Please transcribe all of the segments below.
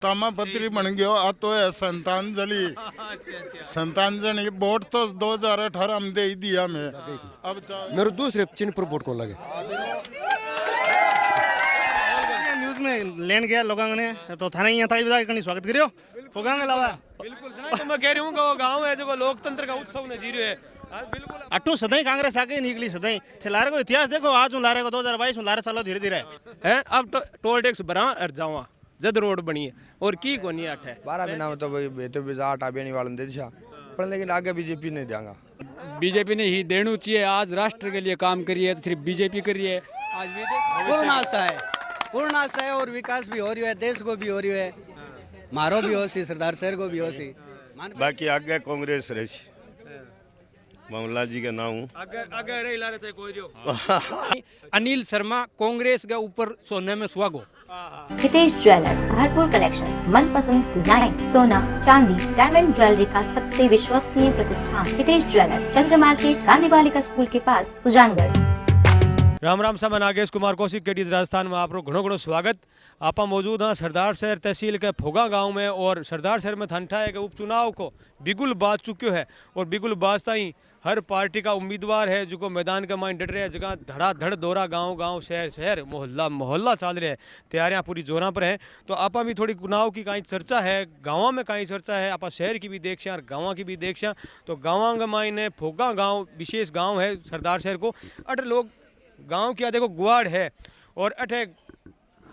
तामापत्री बन गयो आ तो है संतांजलि। संतांजलि वोट तो 2018 में दे ही दिया मैं। अब मेरे दूसरे चिन्ह पर वोट को लगे। न्यूज में लेन गया लोगों ने तो थाने यहाँ थाली बजा के स्वागत करियो फोगांग अलावा बिल्कुल जना तो मैं कह रही हूँ कि वो गांव है जो लोकतंत्र का उत्सव ने जी रहे है। बिल्कुल अट्ठू सदाई कांग्रेस आगे निकली सदाई थे लारे को इतिहास देखो आज लारे को 2022 लारे सालों धीरे धीरे है अब तो टोल टैक्स भरा और जावा जद रोड बनी है और की को नहीं अठ है 12 महीना में तो भाई तो बिजाट आबेनी वाले दे दिशा पर लेकिन आगे बीजेपी नहीं देगा। बीजेपी ने ही देना चाहिए। आज राष्ट्र के लिए काम करिए तो सिर्फ बीजेपी करिए। आज विदेश पूर्ण आशा है और विकास भी हो रही है, देश को भी हो रही है, मारो भी हो सी सरदार शहर को भी हो सी। बाकी आगे कांग्रेस रही मामला जी का नाम आगे आगे रे लारे से कोई रियो अनिल शर्मा कांग्रेस के ऊपर सोने में सुहागो। हितेश ज्वेलर्स भरपूर कलेक्शन, मनपसंद डिजाइन, सोना चांदी डायमंड ज्वेलरी का सबसे विश्वसनीय प्रतिष्ठान हितेश ज्वेलर्स, चंद्र मार्केट, गांधी बालिका स्कूल के पास, सुजानगढ़। राम राम सा मैं नागेश कुमार कौशिक केडीज राजस्थान में आप घणो घणो स्वागत। आप मौजूद हैं सरदार शहर तहसील के फोगा गांव में और सरदार शहर में थानठा है कि उपचुनाव को बिगुल बाज चुक्यो है और बिगुल बाजता ही हर पार्टी का उम्मीदवार है जो मैदान के माइन डट रहे हैं। जगह धड़ाधड़ दौरा गांव गांव शहर शहर मोहल्ला मोहल्ला चल रहे हैं, तैयारियां पूरी जोरों पर हैं। तो आप भी थोड़ी चुनाव की कहीं चर्चा है, गाँव में कहीं चर्चा है, आप शहर की भी देखा और गाँव की भी देखा। तो गाँव के माइन फोगा गाँव विशेष गाँव है सरदार शहर को। अट लोग गांव की देखो गुआड़ है और अठे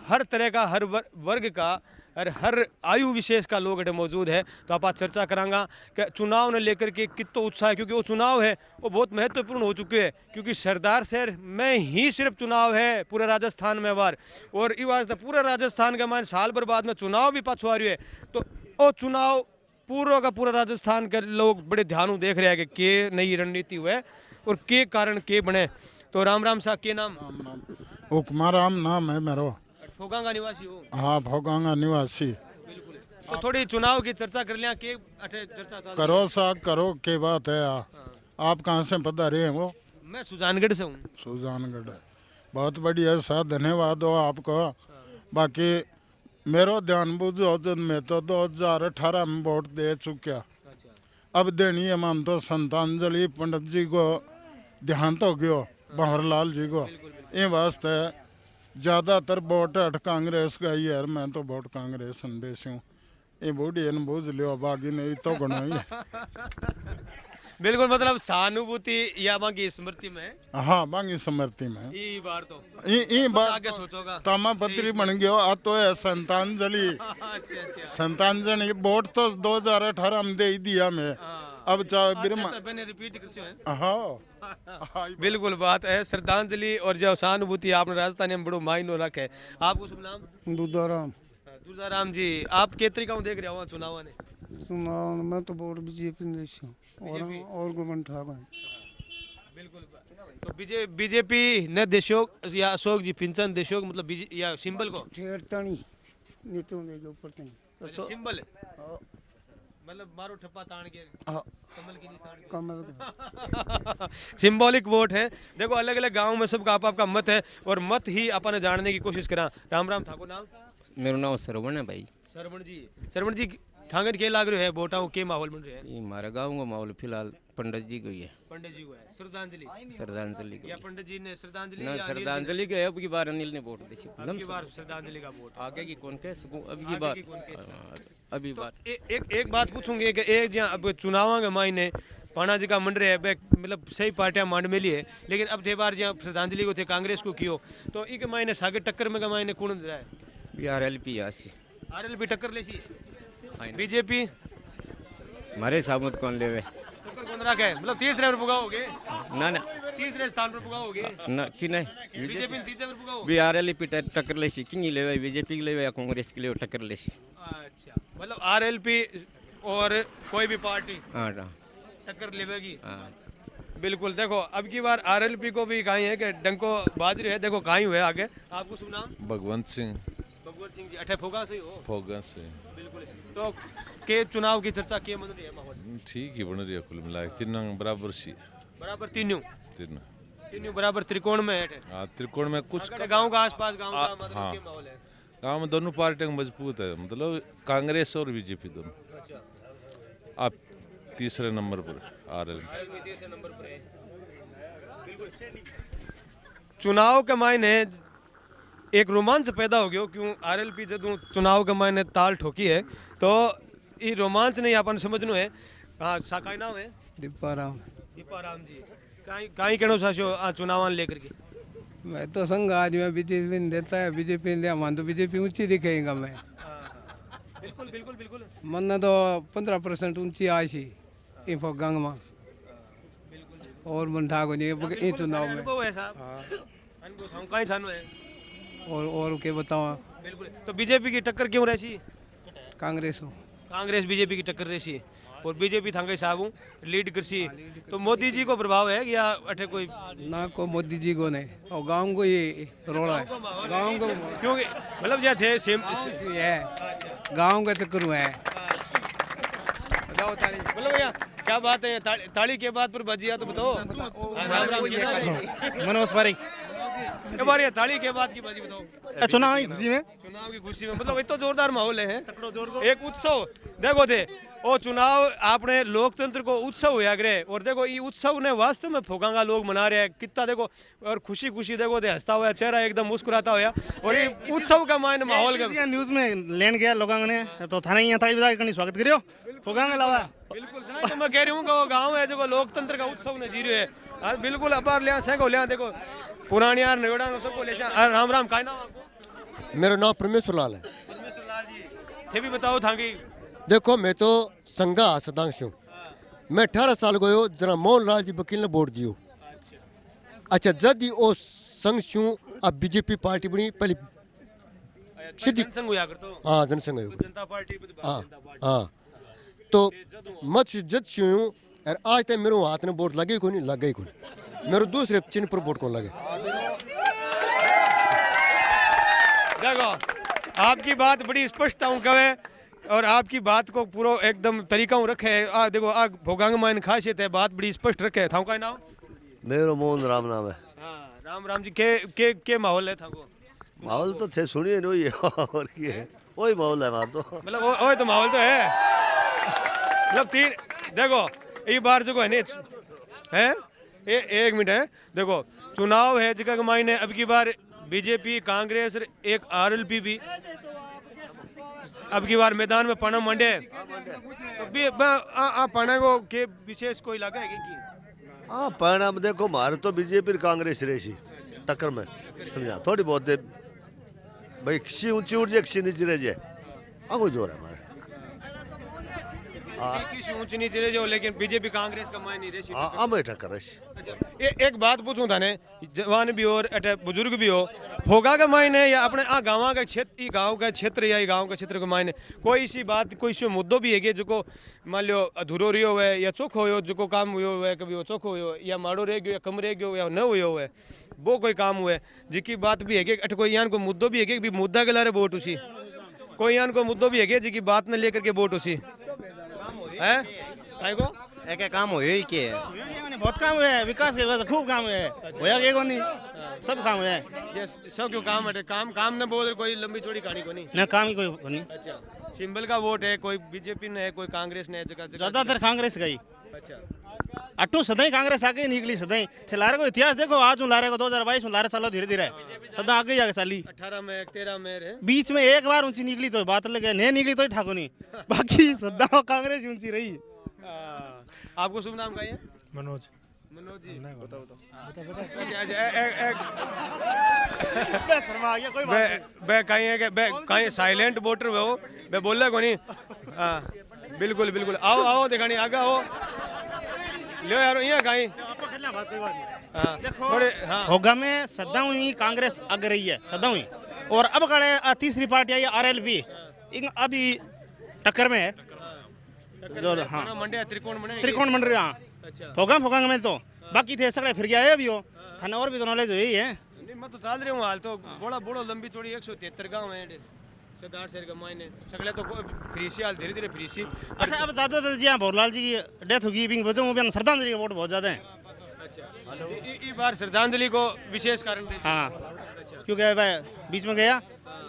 हर तरह का हर वर्ग का और हर आयु विशेष का लोग अठे मौजूद है। तो आप आज चर्चा करांगा कि चुनाव ने लेकर के कितना उत्साह है, क्योंकि वो चुनाव है वो बहुत महत्वपूर्ण हो चुके हैं। क्योंकि सरदार शहर में ही सिर्फ चुनाव है पूरे राजस्थान में बार और ये वास्ते पूरा राजस्थान के मान साल भर बाद में चुनाव भी पाछो आ रही है। तो वो चुनाव पूरा का पूरा राजस्थान के लोग बड़े ध्यान देख रहे हैं कि के नई रणनीति हुए और के कारण के बने। तो राम राम सा के नाम? हुक्मा राम नाम है मेरो। फोगांगा निवासी हो? हाँ फोगांगा निवासी। बिल्कुल। तो थोड़ी चुनाव की चर्चा कर लिया के अठे चर्चा चल करो सा करो के बात है। आप कहाँ से पधारे हैं? वो मैं सुजानगढ़ से हूँ। सुजानगढ़ है, बहुत बढ़िया सा, धन्यवाद हो आपको। बाकी मेरो ध्यान बुझो जो मैं तो 2018 में वोट दे चुका। अब देनी है मान तो संतांजलि पंडित जी को देहांत हो गयो, भंवरलाल जी को। ये वास्ते ज़्यादातर वोट अठ कांग्रेस का ही है। मैं तो वोट कांग्रेस देश हूँ। ये बूढ़ी बूझ लियो, बाकी नहीं तो गणो ही बिल्कुल। मतलब सहानुभूति या बाकी स्मृति में? हाँ बाकी स्मृति में ई बार तो ई बार आगे सोचोगा। तामापत्री बन गयो आ तो है संतांजलि। संतांजलि वोट तो 2018 में दे ही दिया मैं। अब रिपीट कर हाँ बिल्कुल बात है श्रद्धांजलि और जो सहानुभूति आपने राजस्थान में बड़ो मायनो रखे है। आपको शुभ नाम? दूधाराम। दूधाराम जी, आप के तरीका देख रहे हो चुनाव ने? चुनाव में तो वोट बीजेपी और गोविंद ठाकुर। बिल्कुल। तो बीजेपी ने देशोक या अशोक जी पिंचन देशोक मतलब या सिंबल को ठेरतनी नीतों के ऊपर सिंबल मतलब मारो ठप्पा तान के कमल की निशान कमल सिंबॉलिक वोट है। देखो अलग अलग गांव में सबका आपका मत है और मत ही अपन जानने की कोशिश करा। राम राम ठाकुर नाम? मेरा नाम सरवण है भाई। सरवण जी थांगन के लाग रहे है वोटाओं के माहौल बन रहे हैं? ये हमारा गांव का माहौल फिलहाल पंडित जी को ही है। पंडित जी को है श्रद्धांजलि को या पंडित जी ने श्रद्धांजलि ना श्रद्धांजलि के अब की बार अनिल ने वोट दी। अब की बार श्रद्धांजलि का वोट आगे की कौन के अब की बार अभी तो बात एक बात पूछूंगे कि एक जहाँ अब चुनाव के मायने पाना जी का मंड रहे है मतलब सही पार्टियां मांड में लिए, लेकिन अब थे बार जहाँ श्रद्धांजलि को थे कांग्रेस को कियो तो एक मायने सागे टक्कर में का मायने कौन रहा है? आरएलपी टक्कर ले सी बीजेपी हमारे सामत कौन लेवे टक्कर कौन रखा है? मतलब तीसरे पर पुगाओगे ना ना तीसरे स्थान पर पुगाओगे ना कि नहीं बीजेपी तीसरे पर पुगाओगे? भी आरएलपी टक्कर ले सी कि लेवे बीजेपी के लेवे या कांग्रेस के लेवे टक्कर ले सी। अच्छा मतलब आरएलपी और कोई भी पार्टी हाँ टक्कर लेवेगी। बिल्कुल। देखो अब की बार आरएलपी को भी कहीं है कि डंको बाजरी है। देखो कहीं हुए आगे। आपको शुभ नाम? भगवंत सिंह। भगवंत सिंह जी अठे फोगा से हो? फोगा से। बिल्कुल। तो के चुनाव की चर्चा के मन रही है माहौल? ठीक ही बन रही है कुल मिला के। तीनों बराबर सी बराबर तीनों तीनों बराबर त्रिकोण में है। त्रिकोण में कुछ गांव का आसपास गांव का मतलब के माहौल है? गाँव में दोनों पार्टियां मजबूत है, मतलब कांग्रेस और बीजेपी दोनों। आप तीसरे नंबर पर आरएल। चुनाव के मायने एक रोमांच पैदा हो गयो क्यों आरएलपी जदों चुनाव के मायने ताल ठोकी है तो ये रोमांच नहीं अपन समझनो है। हाँ साकाई नाम है दीपाराम। दीपाराम जी काई कहना चाहो आ चुनाव लेकर के? मैं तो संग आज मैं बीजेपी ने देता है, बीजेपी ने दिया, मान तो बीजेपी ऊंची दिखेगा मैं। बिल्कुल बिल्कुल बिल्कुल मन ने तो 15% ऊंची आई सी इफो गंग में और मन ठाको नहीं चुनाव में। अनुभव है साहब, अनुभव हम कहीं छानो है और के बताओ। बिल्कुल। तो बीजेपी की टक्कर क्यों रहसी? कांग्रेस हो, कांग्रेस बीजेपी की टक्कर रहसी और बीजेपी थांगे साहब लीड करसी। तो मोदी जी को प्रभाव है या अठे कोई ना को मोदी जी को नहीं और गांव को ये रोड़ा है। गांव को क्योंकि मतलब जो थे सेम है गांव का चक्कर है। बताओ ताली मतलब भैया क्या बात है? ताली के बाद पर बजिया तो बताओ। राम राम मनोज पारिक हमारे ताली के बाद की बाजी बताओ। चुनाव की खुशी में, चुनाव की खुशी में मतलब इतना जोरदार माहौल है, एक उत्सव देखो थे ओ चुनाव आपने लोकतंत्र को उत्सव हुआ करे और देखो ये उत्सव ने वास्तव में फोकांगा लोग मना रहे हैं कितना देखो और खुशी खुशी देखो थे हंसता हुआ चेहरा एकदम मुस्कुराता हुआ और ये उत्सव का मायने माहौल का न्यूज में लेन गया लोगों ने तो थाने यहाँ थाली बजा के स्वागत करियो फोगांगा लावा। बिल्कुल तो मैं कह रही हूँ कि गाँव है जो लोकतंत्र का उत्सव ने जी रहे है बिल्कुल अपार लिया सैको लिया देखो पुरानी यार नोएडा सबको ले राम राम का नाम आपको? मेरा नाम परमेश्वर लाल है। परमेश्वर लाल जी थे भी बताओ थांगी। देखो मैं तो संगा सदांश हूँ। मैं 18 साल गयो जरा मोहन लाल जी वकील ने वोट दियो। अच्छा जद ही ओ संघ छू अब बीजेपी पार्टी बनी पहले सीधी जनसंघ हुआ करतो। हाँ जनसंघ जनता पार्टी हाँ हाँ तो मत जद छू और आज तक मेरे हाथ में वोट लगे को नहीं लग गई को मेरे दूसरे चिन्ह पर वोट को लगे। देखो आपकी बात बड़ी स्पष्ट हूँ कहे और आपकी बात को पूरा एकदम तरीका रखे है। देखो आ भोगांग मान खासियत है बात बड़ी स्पष्ट रखे था का नाम? मेरो मोहन राम नाम है। हाँ राम राम जी के माहौल है था को? माहौल तो थे सुनिए नहीं है और क्या है वही माहौल है हमारा तो मतलब वो तो माहौल तो है मतलब तीन देखो ये बार जो है हैं एक मिनट है देखो चुनाव है जगह मायने अब की बार बीजेपी कांग्रेस एक आरएलपी भी अब की बार मैदान में पाना मंडे तो पाना को के विशेष कोई लगा है कि हाँ परिणाम देखो हमारे तो बीजेपी कांग्रेस रही टक्कर में समझा थोड़ी बहुत भाई किसी ऊंची उठ जाए किसी नीचे रह जाए हाँ कोई जोर है हमारे किसी ऊंची नीचे रह जाओ लेकिन बीजेपी कांग्रेस का मायने नहीं रही। हाँ मैं टक्कर रही। अच्छा एक बात पूछूं थाने जवान भी हो अटे बुजुर्ग भी हो फोगा का मायने या अपने गाँव का क्षेत्र गाँव का क्षेत्र या गाँव का क्षेत्र के मायने कोई सी बात कोई सी मुद्दों भी है जो मान लो अधूरो रियो है या चोखो हो जो काम हुआ है कभी वो चोखो हो या माड़ो रह गयो या कम रह गयो या न हुआ है वो कोई काम हुआ है जिसकी बात भी है अट कोई यहाँ को मुद्दों भी है कि मुद्दा के लारे वोट उसी कोई यहाँ को मुद्दों भी है जिसकी बात न लेकर के वोट उसी है को एक काम हो ही के बहुत काम हुआ है विकास के वजह खूब काम हुआ है होया के को नहीं सब काम हुआ है सब क्यों काम है काम न बोल कोई लंबी चौड़ी कहानी को नहीं ना काम ही कोई नहीं। अच्छा सिंबल का वोट है कोई बीजेपी ने है कोई कांग्रेस ने जगह ज्यादातर कांग्रेस गई। अच्छा अट्टू सदाई कांग्रेस आगे ही निकली सदाई थे लारे को इतिहास देखो आज लारे को 2022 लारे सालों धीरे धीरे सदा आगे जाके साली 18 में 13 में है बीच में एक बार ऊंची निकली तो बात लगे नहीं निकली तो ठाकुर नहीं बाकी सदा कांग्रेस ऊंची रही। आपको शुभ नाम का है? मनोज। मनोज जी बताओ शर्मा आ गया कोई बे कहीं है कि बे कहीं साइलेंट वोटर हो बे बोल रहा को नहीं। हाँ बिल्कुल बिल्कुल आओ आओ दिखानी आगे आओ लो यार यहाँ कहीं होगा में सदा हुई कांग्रेस अग रही है सदा हुई और अब कड़े तीसरी पार्टी आई आरएलपी अभी टक्कर में है जो हाँ त्रिकोण मंडल हाँ होगा फोगा में तो बाकी थे सगड़े फिर गया है अभी हो थाने और भी तो नॉलेज हुई है। मैं तो चल रही हूँ हाल तो बड़ा बड़ा लंबी चौड़ी 173 गाँव है सरदार शहर का मायने सगले तो फ्रीसी हाल धीरे धीरे फ्रीसी। अच्छा अब ज्यादा तो जी हाँ भोरलाल जी की डेथ होगी बिंग बजो में श्रद्धांजलि का वोट बहुत ज्यादा है। अच्छा इस बार श्रद्धांजलि को विशेष कारण हाँ क्योंकि भाई बीच में गया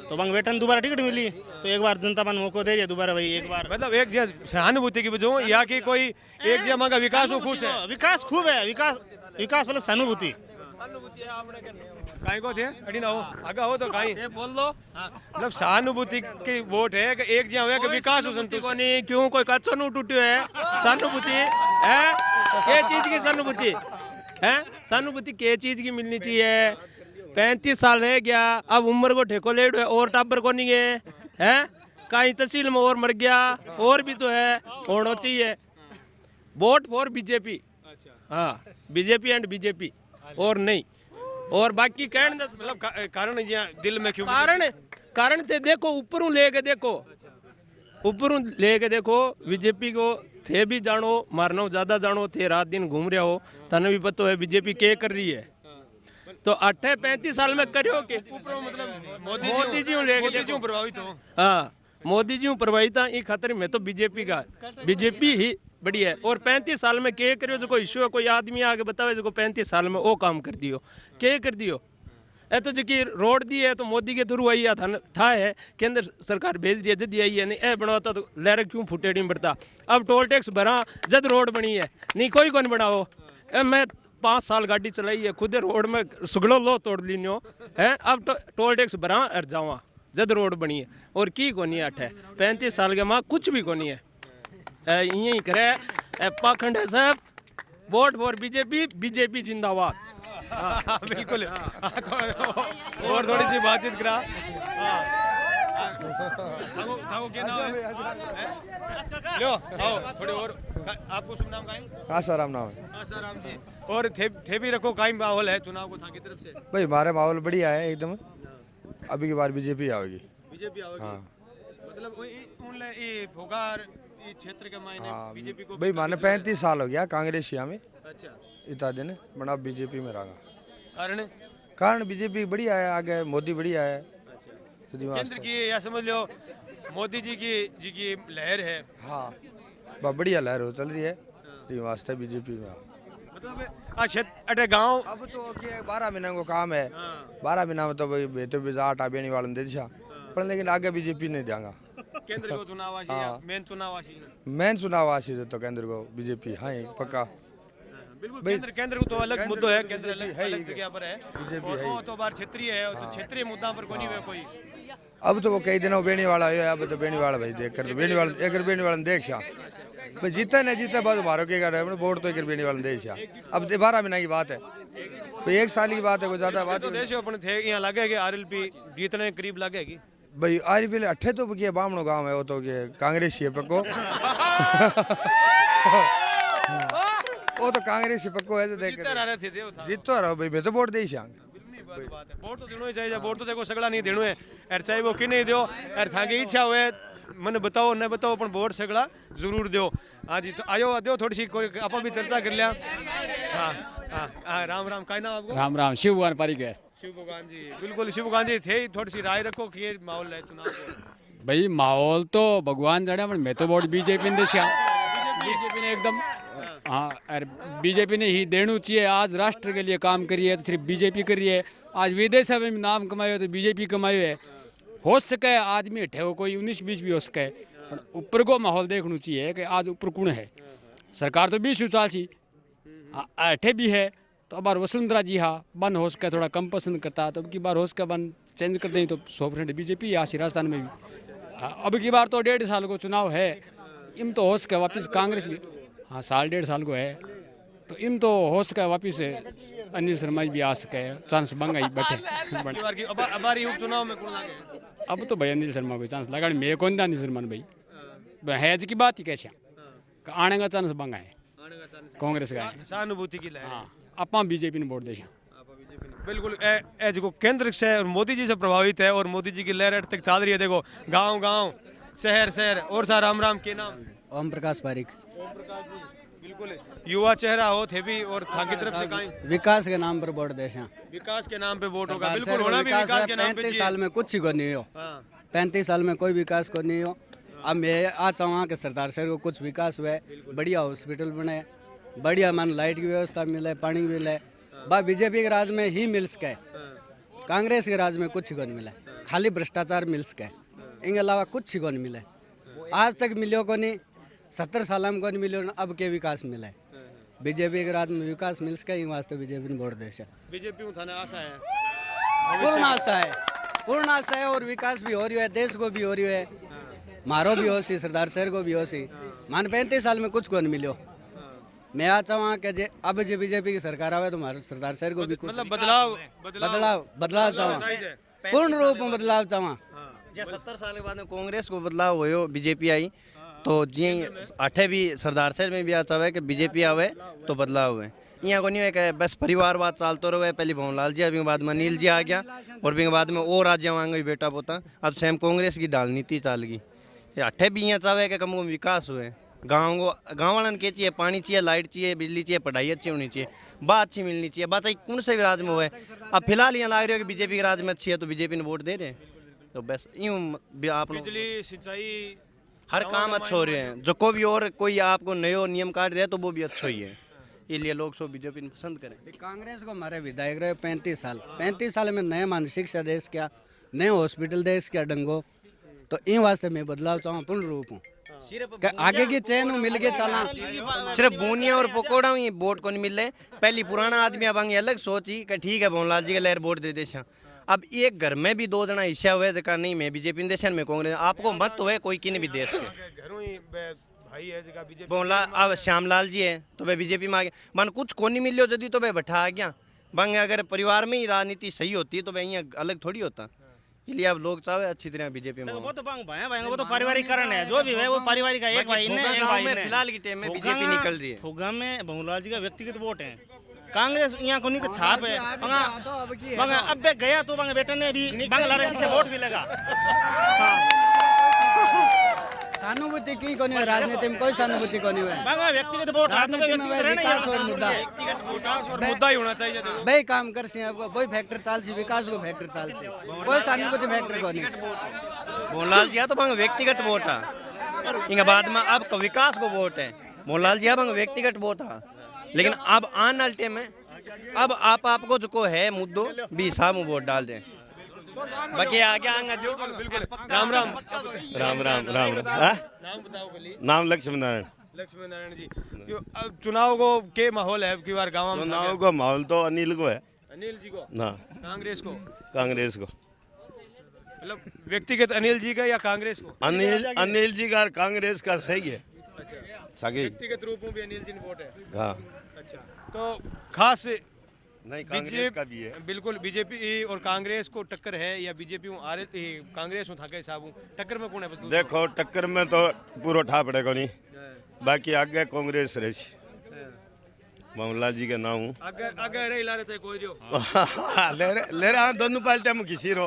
तो बंग वेटन दोबारा टिकट मिली तो एक बार जनता मन मौको दे रही है दोबारा भाई एक बार मतलब एक जे सहानुभूति की वजह या कि कोई एक जे मांगा विकास हो खुश है विकास खूब है विकास प्लस सहानुभूति काई को थे अड़ी ना हो आगा हो तो काई बोल दो मतलब सहानुभूति की वोट है कि एक जे होया कि विकास हो संतुष्ट कोनी क्यों कोई कच्चो नु टूटियो है सहानुभूति है के चीज की सहानुभूति है सहानुभूति के चीज की मिलनी चाहिए 35 साल रह गया अब उम्र को ठेको लेट है और टाबर को नहीं है कहीं तहसील में और मर गया और भी तो है होना चाहिए वोट फॉर बीजेपी हाँ बीजेपी एंड बीजेपी और नहीं और बाकी कहने मतलब कारण ये दिल में क्यों कारण थे देखो ऊपरों लेके देखो बीजेपी को थे भी जानो मारनो ज्यादा जानो थे रात दिन घूम रहे हो तने भी पता है बीजेपी क्या कर रही है तो 35 साल में करियो के मतलब मोदी जी लेके प्रभावित हो हाँ मोदी जी प्रभावित है खातर में तो बीजेपी ही बड़ी है और 35 साल में क्या करियो जो कोई इश्यू है कोई आदमी आगे बतावे जो 35 साल में वो काम कर दियो क्या कर दियो ए तो जी रोड दी है तो मोदी के थ्रू आई था ठा है केंद्र सरकार भेज रही है जद आई है नहीं ए बनवाता तो लहर क्यों फुटेड़ी में बढ़ता अब टोल टैक्स भरा जद रोड बनी है नहीं कोई कौन बनाओ मैं 5 साल गाड़ी चलाई है खुद रोड में सुगड़ो लो तोड़ लीनो है अब टोल टैक्स भरा और जावा जद रोड बनी है और की कोनी है 35 साल के माँ कुछ भी कोनी है यही करे पाखंड है साहब वोट फॉर बीजेपी जिंदाबाद बिल्कुल और थोड़ी सी बातचीत करा क्या नाम है लो आओ थोड़ी और आपको शुभ नाम का आसाराम नाम है आसाराम जी और थे भी रखो काई माहौल है चुनाव को था की तरफ से भाई हमारे माहौल बढ़िया है एकदम अभी की बार बीजेपी आओगी हाँ मतलब ये फोगार ये क्षेत्र के मायने बीजेपी को भाई माने 35 साल हो गया कांग्रेस यहाँ में अच्छा इतना दिन बड़ा बीजेपी में रहा कारण बीजेपी बढ़िया है आगे मोदी बढ़िया है केंद्र की या समझ लो मोदी जी की लहर है हाँ बहुत बढ़िया लहर हो चल रही है जी वास्ते बीजेपी में मतलब अटे गांव अब तो 12 महीने को काम है 12 महीना में तो भाई बेहतर बिजाट आबेनी वाले दे दिशा पर लेकिन आगे बीजेपी नहीं देगा केंद्र को चुनाव आशी मेन चुनाव आशी तो केंद्र को बीजेपी हाँ पक्का बिल्कुल केंद्र को तो अलग मुद्दा है केंद्र अलग जगह पर है बीजेपी है तो बार क्षेत्रीय है और क्षेत्रीय मुद्दा पर कोई है कोई अब तो वो कई दिनों बेनी वाला है अब तो बेनी वाला भाई देख कर तो बेनी वाला देख शा भाई जीता नहीं जीता बहुत मारो के कर वोट तो एक बेनी वाला देख शा अब 12 महीने की बात है भाई 1 साल की बात है कोई ज्यादा बात तो देश अपने थे यहाँ लगेगी आरएलपी जीतने करीब लगेगी भाई आरएलपी अठे तो क्या बामणो गांव है वो तो कांग्रेस ही है पक्को वो तो कांग्रेस ही पक्को है तो देख जीतो रहो भाई मैं तो वोट दे वोट तो देनो ही चाहिए वोट तो देखो सगड़ा नहीं देनो है और चाहे वो कि नहीं दो और थाकी इच्छा हुए मैंने बताओ न बताओ अपन वोट सगड़ा जरूर दो हाँ जी तो आयो दो थोड़ी सी आप भी चर्चा कर लिया हाँ राम राम का नाम आपको राम शिव भगवान पारिक है शिव भगवान जी बिल्कुल शिव भगवान जी थे थोड़ी सी राय रखो कि ये माहौल है चुनाव भाई माहौल तो भगवान जाने मैं तो वोट बीजेपी ने बीजेपी ने एकदम हाँ और बीजेपी ने ही देना चाहिए आज राष्ट्र के लिए काम करिए तो सिर्फ बीजेपी करिए आज विदेश में भी नाम कमाए तो बीजेपी कमाए है हो सके आदमी हटे हो कोई 19-20 भी हो सके पर ऊपर को माहौल देखना चाहिए कि आज ऊपर कौन है सरकार तो 20 साल सी अठे भी है तो अब बार वसुंधरा जी हाँ बन हो सके थोड़ा कम पसंद करता तो अब की बार हो सके बन चेंज कर दें तो 100% बीजेपी यहाँ राजस्थान में भी अब की बार तो 1.5 साल को चुनाव है इम तो हो सके वापिस कांग्रेस भी हाँ 1.5 साल को है तो इन तो हो सके वापिस अनिल शर्मा भी आ सके चांस बंगा ही बैठे उपचुनाव में कौन लागे अब तो भाई अनिल शर्मा को चांस लगा मैं कौन था अनिल शर्मा भाई है की बात ही कैसे आने का चांस बंगा है कांग्रेस का सहानुभूति की हाँ अपा बीजेपी ने वोट दे बिल्कुल जो केंद्र से और मोदी जी से प्रभावित है और मोदी जी की लहर तक चल रही है देखो गांव गांव शहर और सा राम राम के नाम ओम प्रकाश पारिक बिल्कुल युवा चेहरा हो थे भी और था की तरफ से कहीं विकास के नाम पर वोट देश विकास के नाम पे वोट होगा बिल्कुल होना भी विकास के नाम पे 35 साल में कुछ ही को नहीं हो 35 साल में कोई विकास को नहीं हो अब मैं आ चाहूँगा कि सरदार शहर को कुछ विकास हुआ बढ़िया हॉस्पिटल बने बढ़िया मान लाइट की व्यवस्था मिले पानी मिले बस बीजेपी के राज में ही मिल सके कांग्रेस के राज में कुछ को नहीं मिला खाली भ्रष्टाचार मिल सके, इनके अलावा कुछ ही को नहीं मिले। आज तक मिलो को नहीं, 70 साल में को नहीं मिलो, अब के विकास मिले। बीजेपी के राज में विकास मिल सके, इन वास्ते बीजेपी ने वोट दे। बीजेपी उठाने आशा है, पूर्ण आशा है, पूर्ण आशा है, और विकास भी हो रही है, देश को भी हो रही है, मारो भी हो सी, सरदार शहर को भी हो सी। मान 35 साल में कुछ को नहीं मिलो। मैं आ चाहूँ कि अब जो बीजेपी की सरकार आवे तो हमारे सरदार शहर को भी कुछ मतलब बदलाव चाहूँ, पूर्ण रूप में बदलाव चाहूँ। जे 70 साल के बाद में कांग्रेस को बदलाव हो, बीजेपी आई तो जी अठे भी सरदार शहर में भी आ चाहे कि बीजेपी आवे तो बदलाव हुए। यहाँ को नहीं है कि बस परिवारवाद चालते रहे। पहले भवनलाल जी, अभी बाद में अनिल जी आ गया, और भी बाद में और राज्य आएंगे बेटा पोता। अब सेम कांग्रेस की डालनीति चाल गई। अठे भी यहाँ चाहे कि कम विकास हुए। गाँव वालन के चाहिए पानी चाहिए, लाइट चाहिए, बिजली चाहिए, पढ़ाई अच्छी होनी चाहिए, बात अच्छी मिलनी चाहिए। बात कौन से भी राज्य में हुए। अब फिलहाल यहाँ लग रही है कि बीजेपी के राज्य में अच्छी है तो बीजेपी ने वोट दे रहे हैं। तो बस यूँ आप बिजली, सिंचाई, हर काम अच्छे हो रहे हैं। जो को भी और कोई आपको नयो नियम काट रहे हैं तो वो भी अच्छा ही है। इसलिए लोग सब बीजेपी ने पसंद करें। कांग्रेस को हमारे विधायक रहे 35 साल में नए मान शिक्षा देश क्या, नए हॉस्पिटल देश क्या डंगो। तो इन वास्ते मैं बदलाव चाहूँ पूर्ण रूप हूँ, आगे की चैन मिल के चला। सिर्फ बूनिया और पकौड़ा ही वोट को नहीं मिल रहे। पहली पुराना आदमी अब अलग सोची कि ठीक है भवनलाल जी के लहर वोट दे देशा। अब एक घर में भी 2 जना हिस्सा हुए तो नहीं मैं बीजेपी ने देशन में कांग्रेस। आपको मत हुए कोई की नहीं भी देश के भाई है जगह बीजेपी। भवनलाल अब श्यामलाल जी है तो वह बीजेपी में आ गया। मन कुछ को नहीं मिलियो जदी तो वह बैठा आ गया। बंग अगर परिवार में ही राजनीति सही होती तो वह यहाँ अलग थोड़ी होता। इसलिए अब लोग चाहे अच्छी तरह बीजेपी में। वो तो वो तो पारिवारिकरण है, जो भी है वो पारिवारिक है। एक भाई ने फिलहाल की टाइम में बीजेपी निकल रही है। फुग्गा में भवनलाल जी का व्यक्तिगत वोट है। कांग्रेस यहाँ को नहीं छाप है। अब गया तो बेटा ने भी बांग्ला पीछे वोट भी लगा। सहानुभूति की कोनी है, राजनीति में कोई सहानुभूति कोनी है। व्यक्तिगत वोट और मुद्दा ही होना चाहिए। भाई काम कर सी वही फैक्टर चाल सी, विकास को फैक्टर चाल सी, कोई सहानुभूति फैक्टर कोनी। भवनलाल जी तो भांग व्यक्तिगत वोट है। इनके बाद में अब विकास को वोट है। भवनलाल जी भांग व्यक्तिगत वोट है। लेकिन अब आने वाले टाइम में अब आपको जो है मुद्दों भी सामू वोट डाल दें। बाकी आगे आएंगे जो राम राम राम राम राम नाम बताओ गली। नाम लक्ष्मी नारायण। लक्ष्मी नारायण जी, अब चुनाव को के माहौल है की बार गाँव में? चुनाव का माहौल तो अनिल को है। अनिल जी को ना कांग्रेस को? कांग्रेस को मतलब व्यक्तिगत अनिल जी का या कांग्रेस को? अनिल जी का कांग्रेस का सही है। सही व्यक्तिगत रूप में भी अनिल जी ने वोट है। हाँ अच्छा, तो खास नहीं कांग्रेस का भी है। बिल्कुल बीजेपी और कांग्रेस को टक्कर है या बीजेपी कांग्रेस था के हिसाब टक्कर में कौन है? देखो टक्कर में तो पूरा ठा पड़ेगा नहीं। बाकी आगे कांग्रेस रही भवनलाल जी के नाम आगे आगे रे ला रहे कोई जो ले रहा दोनों पार्टियां में किसी रो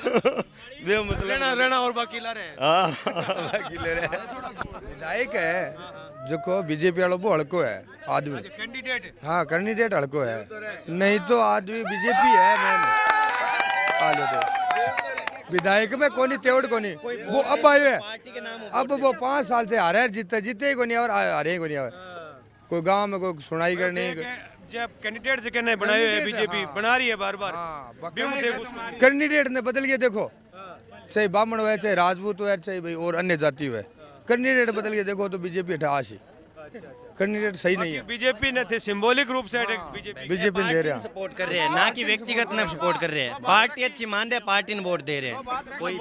वे मतलब रहना और बाकी ला रहे हैं। बाकी ले रहे विधायक है जो को बीजेपी वालों को हड़को है आदमी। कैंडिडेट? हाँ कैंडिडेट हड़को है, नहीं तो आदमी बीजेपी है। मैंने आलो तो विधायक में कोनी तेवड़ कोनी वो अब आए है। अब वो 5 साल से हारे जीते ही कोनी और हारे ही कोनी आवे। कोई गांव में कोई सुनाई करने जब कैंडिडेट से कहने बनाए हुए बीजेपी बना रही है बार बार। कैंडिडेट ने बदल गया। देखो चाहे ब्राह्मण हुए, चाहे राजपूत हुए, चाहे भाई और अन्य जाति हुए, कैंडिडेट बदल गया। देखो तो बीजेपी हटाश ही कैंडिडेट सही नहीं है। बीजेपी ने थे सिंबॉलिक रूप से बीजेपी दे रहे हैं, सपोर्ट कर रहे हैं, ना कि व्यक्तिगत ने सपोर्ट कर रहे हैं। पार्टी अच्छी मान रहे, पार्टी ने वोट दे रहे हैं। कोई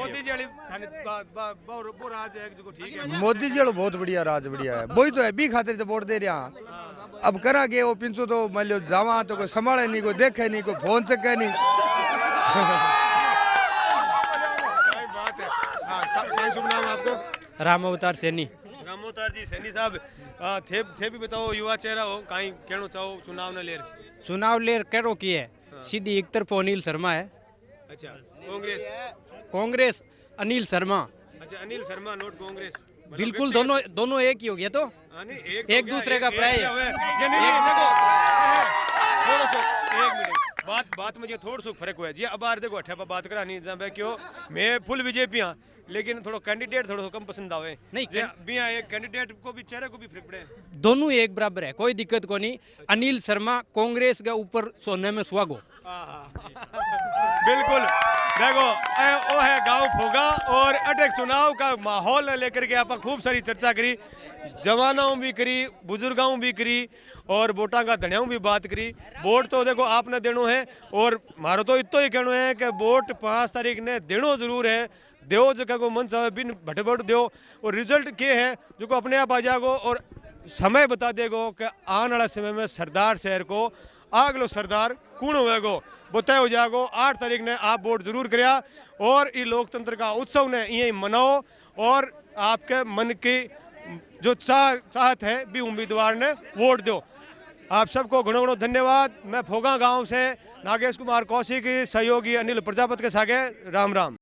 मोदी जी बहुत बढ़िया राज बढ़िया है। वही तो है बी खातिर तो वोट दे रहे हैं। अब करा के वो पिंचो तो मान लो जावा तो कोई संभाले नहीं, कोई देखे नहीं, कोई फोन चके नहीं। शुभ नाम आपको? राम अवतार सैनी। राम अवतार जी सैनी साहब, थे भी बताओ युवा चेहरा हो, कहीं कहना चाहो चुनाव न लेर? चुनाव लेर करो की है सीधी एक तरफ अनिल शर्मा है। अच्छा, कांग्रेस? कांग्रेस अनिल शर्मा। अच्छा, अनिल शर्मा नोट कांग्रेस। बिल्कुल दोनों एक ही हो गया। तो एक दूसरे का प्राय बात में जो थोड़ा सा फर्क हुआ है जी। अब यार देखो अठे बात करा नहीं जब क्यों मैं फुल बीजेपी हाँ, लेकिन थोड़ा कैंडिडेट थोड़ा कम पसंद आवे नहीं बिया एक कैंडिडेट को भी चेहरे को भी फर्क पड़े। दोनों एक बराबर है, कोई दिक्कत को नहीं। अनिल शर्मा कांग्रेस के ऊपर सोने में सुहागो। बिल्कुल। देखो वो है गांव फोगा और अटक चुनाव का माहौल लेकर के आप खूब सारी चर्चा करी, जवानों भी करी, बुजुर्गों भी करी और वोटा का धनियाओं भी बात करी। वोट तो देखो आपने देनो है और मारो तो इतो ही कहना है कि वोट 5 तारीख ने देनो जरूर है। दो जगह को मन चाहे बिन भटभट दो और रिजल्ट के है जो को अपने आप आ जाएगो और समय बता देगो कि आने वाला समय में सरदार शहर को आगलो सरदार कौन होएगो बताया हो जाएगो। 8 तारीख ने आप वोट जरूर करिया और ये लोकतंत्र का उत्सव ने यही मनाओ और आपके मन की जो चाहत है भी उम्मीदवार ने वोट दो। आप सबको घणो घणो धन्यवाद। मैं फोगा गांव से नागेश कुमार कौशिक, सहयोगी अनिल प्रजापति के सागे राम राम।